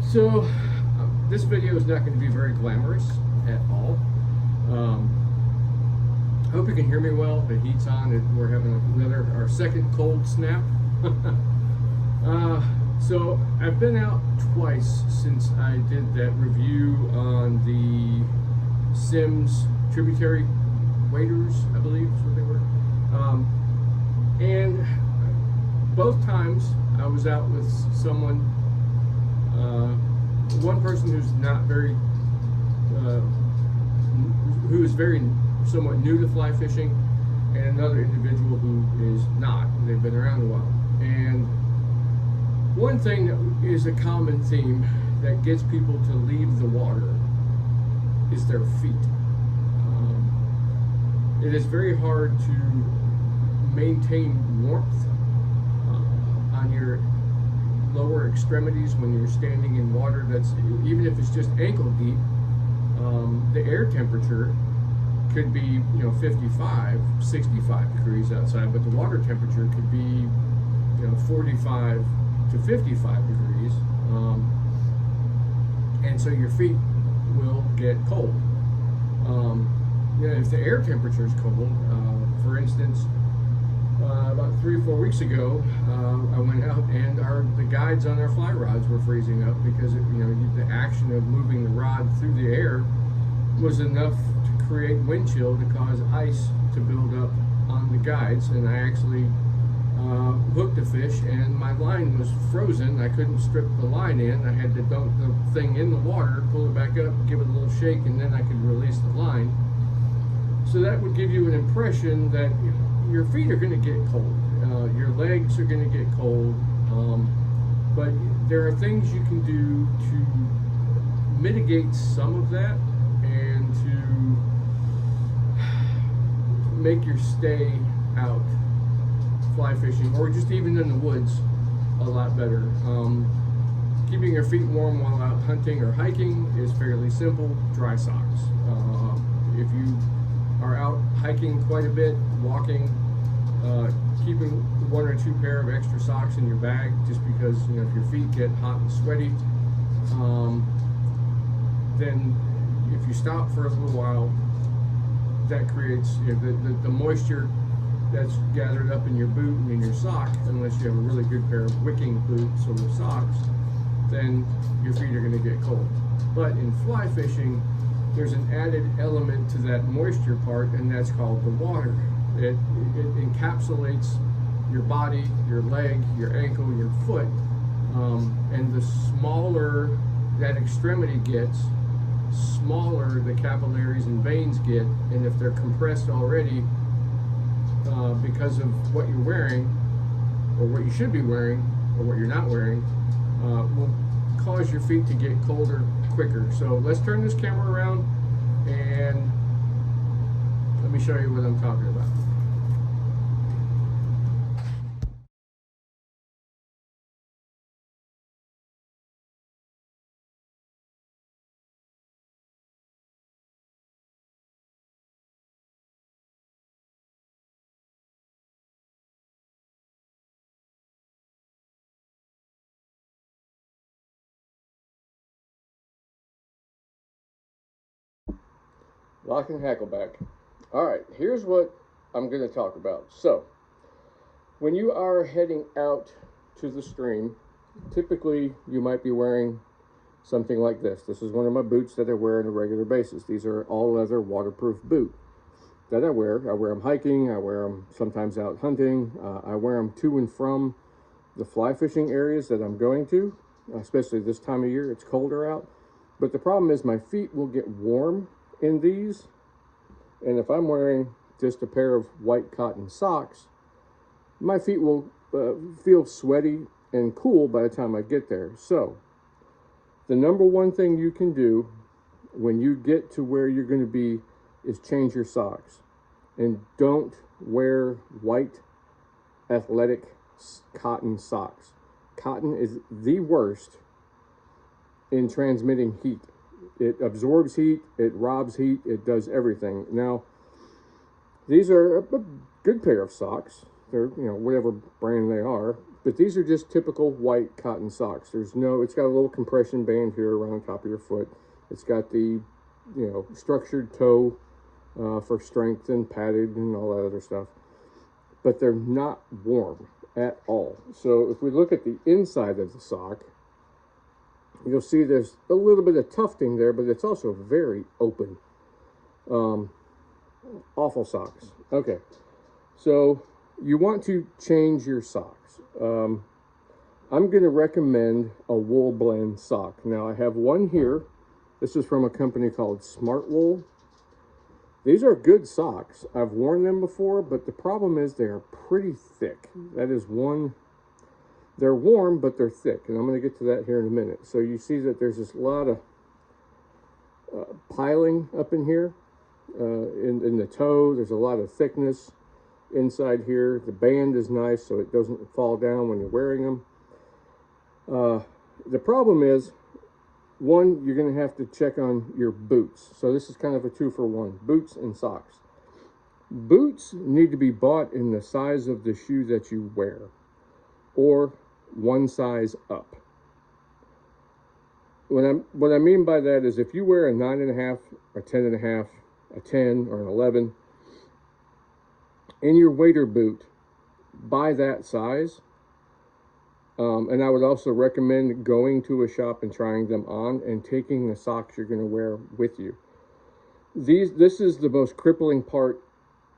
So this video is not going to be very glamorous at all. I hope you can hear me well. The heat's on and we're having our second cold snap. So I've been out twice since I did that review on the Sims tributary waders, I believe is what they were. And both times I was out with someone, one person who's not very, who is very somewhat new to fly fishing, and another individual who is not. They've been around a while. And one thing that is a common theme that gets people to leave the water is their feet. It is very hard to maintain warmth on your lower extremities when you're standing in water that's, even if it's just ankle deep. The air temperature could be 55, 65 degrees outside, but the water temperature could be 45 to 55 degrees, and so your feet will get cold. If the air temperature is cold, for instance, about 3 or 4 weeks ago, I went out and the guides on our fly rods were freezing up because the action of moving the rod through the air was enough to create wind chill to cause ice to build up on the guides, and I actually hooked a fish and my line was frozen. I couldn't strip the line in. I had to dunk the thing in the water, pull it back up, give it a little shake, and then I could release the line. So that would give you an impression that your feet are going to get cold, your legs are going to get cold, but there are things you can do to mitigate some of that and to make your stay out fly fishing, or just even in the woods, a lot better. Keeping your feet warm while out hunting or hiking is fairly simple. Dry socks. If you are out hiking quite a bit, walking, keeping 1 or 2 pair of extra socks in your bag, just because if your feet get hot and sweaty, then if you stop for a little while, that creates the moisture that's gathered up in your boot and in your sock. Unless you have a really good pair of wicking boots or socks, then your feet are going to get cold. But in fly fishing, there's an added element to that moisture part, and that's called the water. It encapsulates your body, your leg, your ankle, your foot, and the smaller that extremity gets, smaller the capillaries and veins get, and if they're compressed already because of what you're wearing, or what you should be wearing, or what you're not wearing, will cause your feet to get colder quicker. So let's turn this camera around and let me show you what I'm talking about. Lock and hackle back. All right, here's what I'm going to talk about. So, when you are heading out to the stream, typically you might be wearing something like this. This is one of my boots that I wear on a regular basis. These are all leather waterproof boot that I wear. I wear them hiking, I wear them sometimes out hunting, I wear them to and from the fly fishing areas that I'm going to, especially this time of year. It's colder out. But the problem is my feet will get warm in these, and if I'm wearing just a pair of white cotton socks, my feet will feel sweaty and cool by the time I get there. So the number one thing you can do when you get to where you're going to be is change your socks, and don't wear white athletic cotton socks. Cotton is the worst in transmitting heat. It absorbs heat, it robs heat, it does everything. Now, these are a good pair of socks. They're, whatever brand they are, but these are just typical white cotton socks. It's got a little compression band here around the top of your foot. It's got the, structured toe for strength and padded and all that other stuff. But they're not warm at all. So if we look at the inside of the sock, you'll see there's a little bit of tufting there, but it's also very open. Awful socks. Okay, so you want to change your socks. I'm going to recommend a wool blend sock. Now I have one here. This is from a company called Smart Wool. These are good socks. I've worn them before, but the problem is they are pretty thick. That is one. They're warm, but they're thick, and I'm going to get to that here in a minute. So you see that there's this lot of piling up in here, in the toe. There's a lot of thickness inside here. The band is nice, so it doesn't fall down when you're wearing them. The problem is, one, you're going to have to check on your boots. So this is kind of a 2-for-1, boots and socks. Boots need to be bought in the size of the shoe that you wear, or one size up. What I mean by that is if you wear a 9.5, a 10.5, a 10, or an 11, in your wader boot, buy that size. And I would also recommend going to a shop and trying them on and taking the socks you're going to wear with you. This is the most crippling part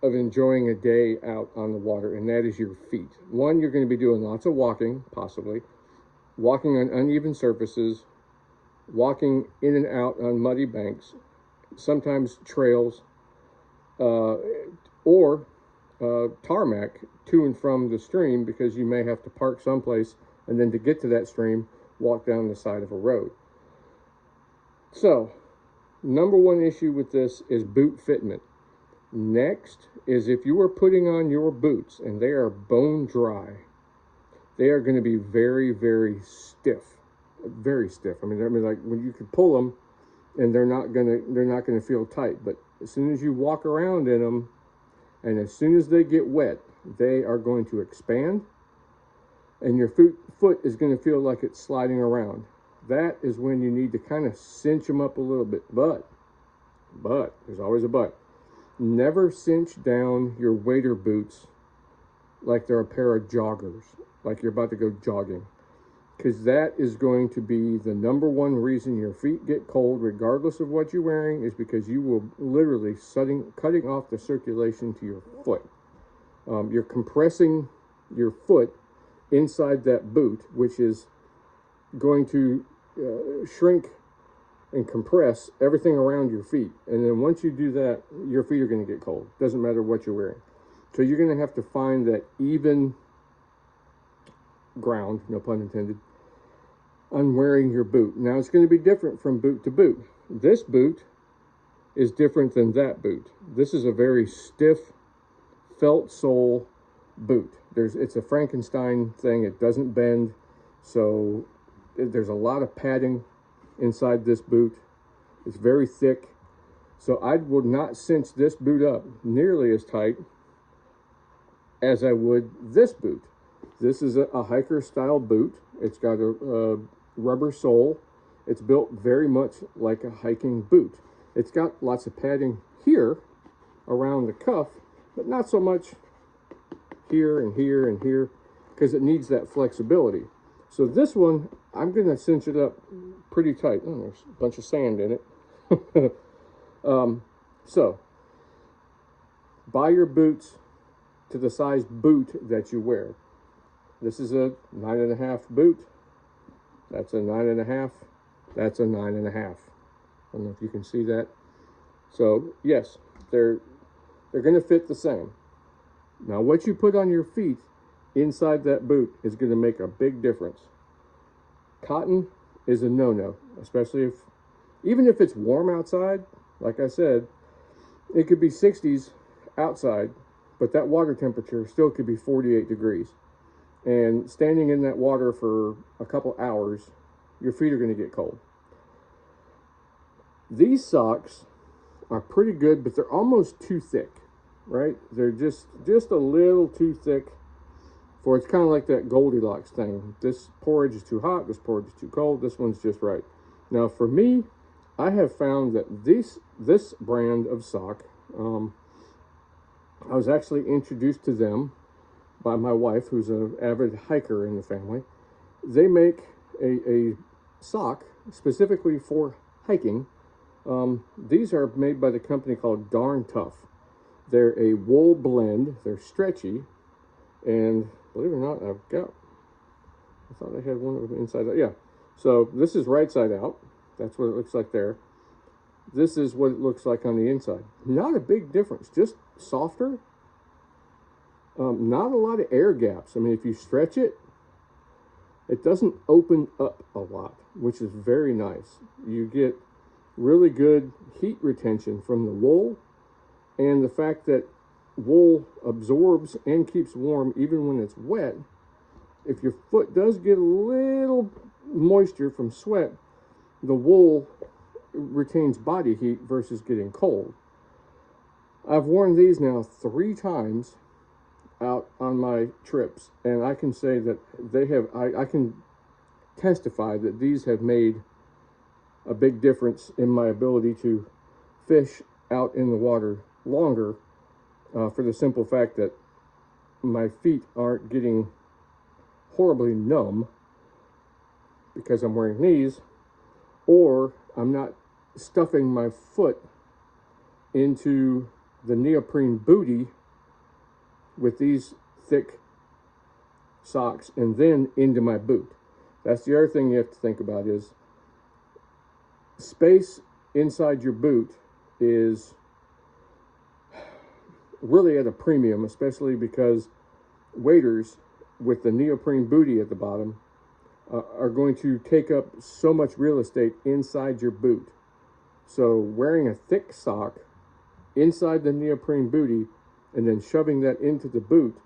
of enjoying a day out on the water, and that is your feet. One, you're going to be doing lots of walking, possibly, walking on uneven surfaces, walking in and out on muddy banks, sometimes trails, or tarmac to and from the stream, because you may have to park someplace and then to get to that stream, walk down the side of a road. So, number one issue with this is boot fitment. Next is if you are putting on your boots and they are bone dry, they are going to be very, very stiff. Very stiff. I mean, like when you can pull them and they're not going to feel tight. But as soon as you walk around in them, and as soon as they get wet, they are going to expand, and your foot is going to feel like it's sliding around. That is when you need to kind of cinch them up a little bit. But, there's always a but. Never cinch down your wader boots like they're a pair of joggers, like you're about to go jogging. Because that is going to be the number one reason your feet get cold, regardless of what you're wearing, is because you will literally cutting off the circulation to your foot. You're compressing your foot inside that boot, which is going to shrink and compress everything around your feet. And then once you do that, your feet are going to get cold. Doesn't matter what you're wearing. So you're going to have to find that even ground, no pun intended, on wearing your boot. Now it's going to be different from boot to boot. This boot is different than that boot. This is a very stiff felt sole boot. It's a Frankenstein thing. It doesn't bend, so there's a lot of padding inside this boot. It's very thick, so I would not cinch this boot up nearly as tight as I would this boot. This is a hiker style boot. It's got a rubber sole. It's built very much like a hiking boot. It's got lots of padding here around the cuff, but not so much here and here and here, because it needs that flexibility. So this one, I'm going to cinch it up pretty tight. Oh, there's a bunch of sand in it. So, buy your boots to the size boot that you wear. This is a 9.5 boot. That's a 9.5. That's a 9.5. I don't know if you can see that. So, yes, they're going to fit the same. Now, what you put on your feet inside that boot is going to make a big difference. Cotton is a no-no, especially even if it's warm outside. Like I said, it could be 60s outside, but that water temperature still could be 48 degrees. And standing in that water for a couple hours, your feet are going to get cold. These socks are pretty good, but they're almost too thick, right? They're just a little too thick. For it's kind of like that Goldilocks thing. This porridge is too hot, this porridge is too cold, this one's just right. Now for me, I have found that this brand of sock, I was actually introduced to them by my wife, who's an avid hiker in the family. They make a sock specifically for hiking. These are made by the company called Darn Tough. They're a wool blend. They're stretchy, and believe it or not, I thought I had one of them inside out. Yeah, so this is right side out. That's what it looks like there. This is what it looks like on the inside. Not a big difference, just softer. Not a lot of air gaps. I mean, if you stretch it, it doesn't open up a lot, which is very nice. You get really good heat retention from the wool, and the fact that wool absorbs and keeps warm even when it's wet. If your foot does get a little moisture from sweat, the wool retains body heat versus getting cold. I've worn these now 3 times out on my trips, and I can say that they have, I can testify that these have made a big difference in my ability to fish out in the water longer, for the simple fact that my feet aren't getting horribly numb because I'm wearing these, or I'm not stuffing my foot into the neoprene booty with these thick socks and then into my boot. That's the other thing you have to think about, is space inside your boot is really at a premium, especially because waders with the neoprene booty at the bottom are going to take up so much real estate inside your boot. So wearing a thick sock inside the neoprene booty and then shoving that into the boot,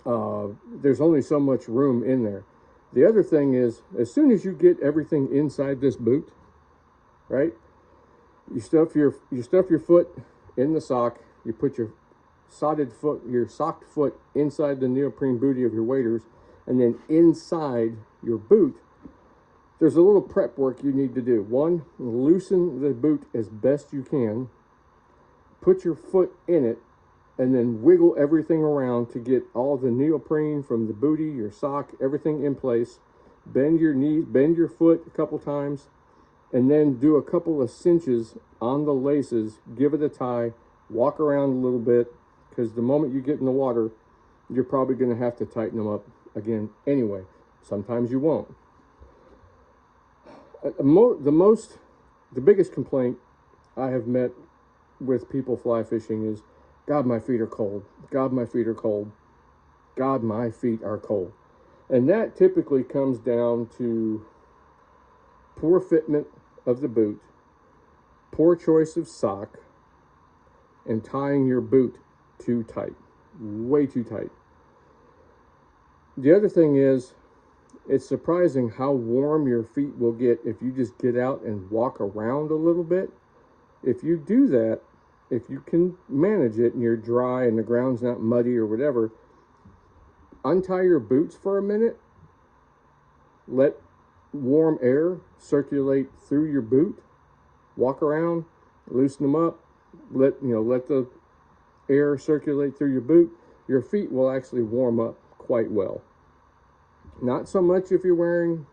there's only so much room in there. The other thing is, as soon as you get everything inside this boot, right, you stuff your foot in the sock, you put your socked foot inside the neoprene booty of your waders, and then inside your boot, there's a little prep work you need to do. One, loosen the boot as best you can, put your foot in it, and then wiggle everything around to get all the neoprene from the booty, your sock, everything in place. Bend your knees, bend your foot a couple times, and then do a couple of cinches on the laces, give it a tie, walk around a little bit, because the moment you get in the water, you're probably going to have to tighten them up again anyway. Sometimes you won't. The biggest complaint I have met with people fly fishing is, God, my feet are cold. God, my feet are cold. God, my feet are cold. And that typically comes down to poor fitment of the boot, poor choice of sock, and tying your boot too tight, way too tight. The other thing is, it's surprising how warm your feet will get if you just get out and walk around a little bit. If you do that, if you can manage it and you're dry and the ground's not muddy or whatever, untie your boots for a minute, let warm air circulate through your boot, walk around, loosen them up, let the air circulate through your boot. Your feet will actually warm up quite well. Not so much if you're wearing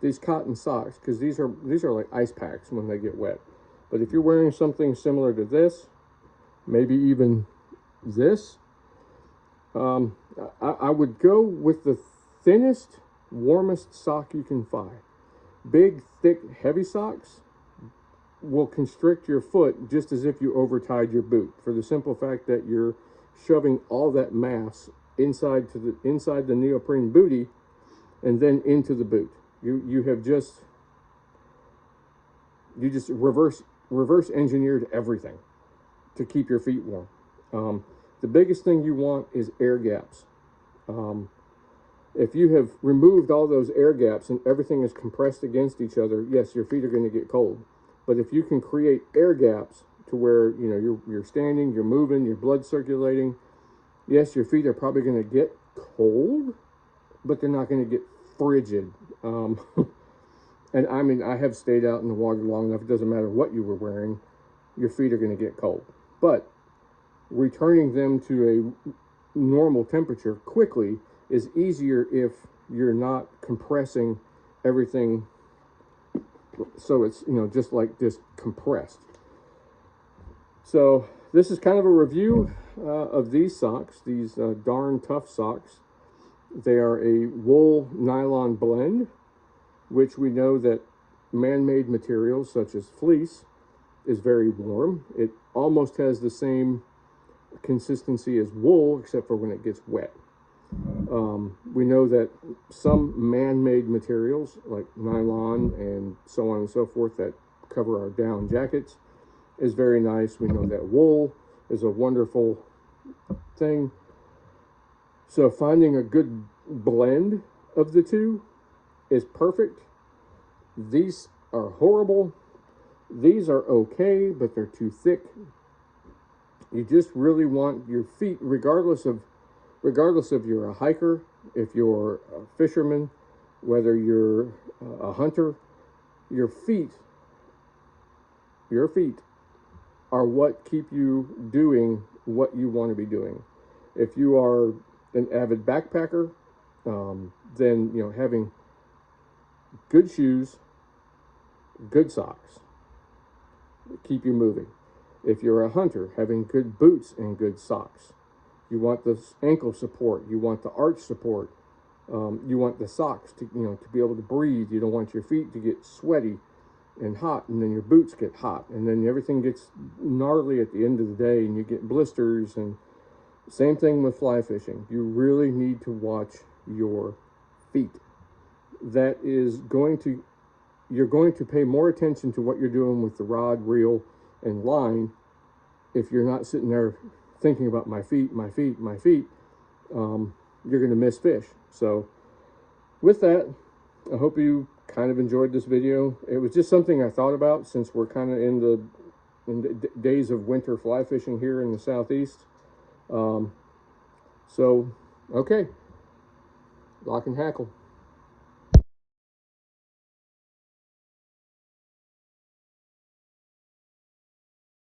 these cotton socks, because these are like ice packs when they get wet. But if you're wearing something similar to this, maybe even this, I would go with the thinnest, warmest sock you can find. Big, thick, heavy socks will constrict your foot just as if you overtied your boot, for the simple fact that you're shoving all that mass inside the neoprene booty and then into the boot. You just reverse engineered everything to keep your feet warm. The biggest thing you want is air gaps. If you have removed all those air gaps and everything is compressed against each other, yes, your feet are going to get cold. But if you can create air gaps to where you're standing, you're moving, your blood circulating, yes, your feet are probably going to get cold, but they're not going to get frigid. And I mean, I have stayed out in the water long enough. It doesn't matter what you were wearing, your feet are going to get cold. But returning them to a normal temperature quickly is easier if you're not compressing everything, so it's, you know, just like this compressed. So this is kind of a review of these socks, these Darn Tough socks. They are a wool nylon blend, which we know that man-made materials such as fleece is very warm. It almost has the same consistency as wool, except for when it gets wet. We know that some man-made materials like nylon and so on and so forth that cover our down jackets is very nice. We know that wool is a wonderful thing. So finding a good blend of the two is perfect. These are horrible. These are okay, but they're too thick. You just really want your feet, regardless of you're a hiker, if you're a fisherman, whether you're a hunter, your feet are what keep you doing what you want to be doing. If you are an avid backpacker, then, you know, having good shoes, good socks keep you moving. If you're a hunter, having good boots and good socks. You want the ankle support. You want the arch support. You want the socks to, you know, to be able to breathe. You don't want your feet to get sweaty and hot, and then your boots get hot, and then everything gets gnarly at the end of the day, and you get blisters. And same thing with fly fishing. You really need to watch your feet. That is going to, you're going to pay more attention to what you're doing with the rod, reel, and line if you're not sitting there thinking about my feet, you're going to miss fish. So with that, I hope you kind of enjoyed this video. It was just something I thought about since we're kind of in the days of winter fly fishing here in the Southeast. So, okay, Lock and Hackle.